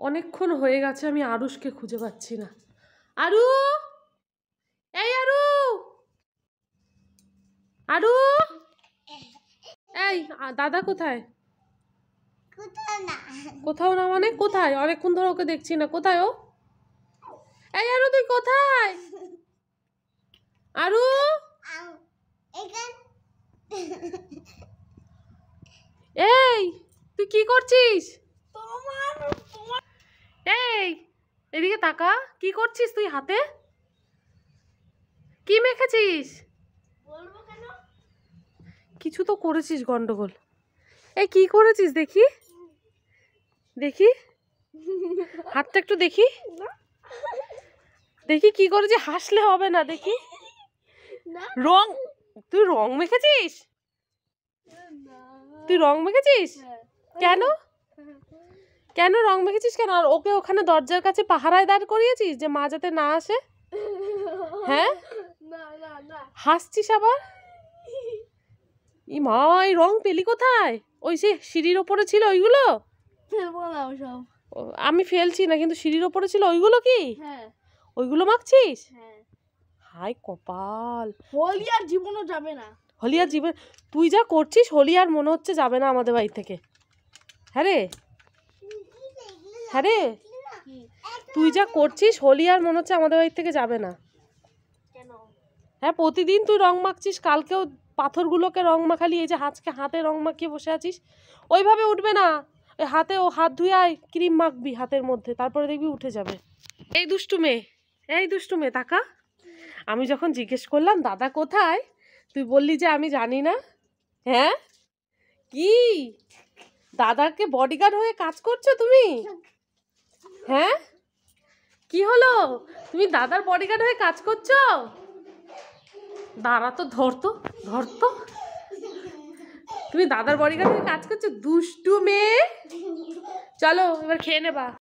অনেকক্ষণ হয়ে গেছে, আমি আরুষকে খুঁজে পাচ্ছি না। আরু, এই আরু, আরু, এই দাদা কোথায়? কোথাও না মানে কোথায়? অনেকক্ষণ ধরে ওকে দেখছি না, কোথায় ও? এই আরু, তুই কোথায়? আরু, এই তুই কি করছিস? এই এদিকে তাকা, কি করছিস তুই? হাতে কি মেখেছিস? কিছু তো করেছিস গন্ডগোল। এই কি করেছিস দেখি, দেখি হাতটা একটু দেখি, দেখি কি করেছিস। হাসলে হবে না, দেখি। রং, তুই রং মেখেছিস? তুই রং মেখেছিস? কেন কেন রং মেখেছিস কেন? আর ওকে ওখানে দরজার কাছে পাহারায় দাঁড় করিয়েছিস যে মা যাতে না আসে? হ্যাঁ, হাসছিস আবার? ই মা, এই রং পেলি কোথায়? ওই যে সিঁড়ির ওপরে ছিল ওইগুলো? আমি ফেলছি না, কিন্তু সিঁড়ির ওপরে ছিল ওইগুলো কি? ওইগুলো মাখছিস? হাই কপাল, হোলি আর জীবনও যাবে না। হোলি আর জীবন, তুই যা করছিস হোলি আর মনে হচ্ছে যাবে না আমাদের বাড়ি থেকে। হ্যাঁ রে, হ্যাঁ রে, তুই যা করছিস হোলি আর মনে হচ্ছে আমাদের বাড়ি থেকে যাবে না। হ্যাঁ, প্রতিদিন তুই রং মাখছিস, কালকেও পাথরগুলোকে রং মাখালি, এই যে আজকে হাতে রং মাখিয়ে বসে আছিস। ওইভাবে উঠবে না, ওই হাতে ও হাত ধুয়ে আয়, ক্রিম মাখবি হাতের মধ্যে, তারপরে দেখবি উঠে যাবে। এই দুষ্টু মেয়ে, এই দুষ্টু মেয়ে তাকা। আমি যখন জিজ্ঞেস করলাম দাদা কোথায়, তুই বললি যে আমি জানি না। হ্যাঁ, কি দাদাকে বডিগার্ড হয়ে কাজ করছো তুমি? হ্যাঁ, কি হলো? তুমি দাদার বডিগার্ড হয়ে কাজ করছো? দাঁড়া তো, ধরতো ধরতো, তুমি দাদার বডিগার্ড হয়ে কাজ করছো? দুষ্টু মেয়ে, চলো এবার খেয়ে নেবা।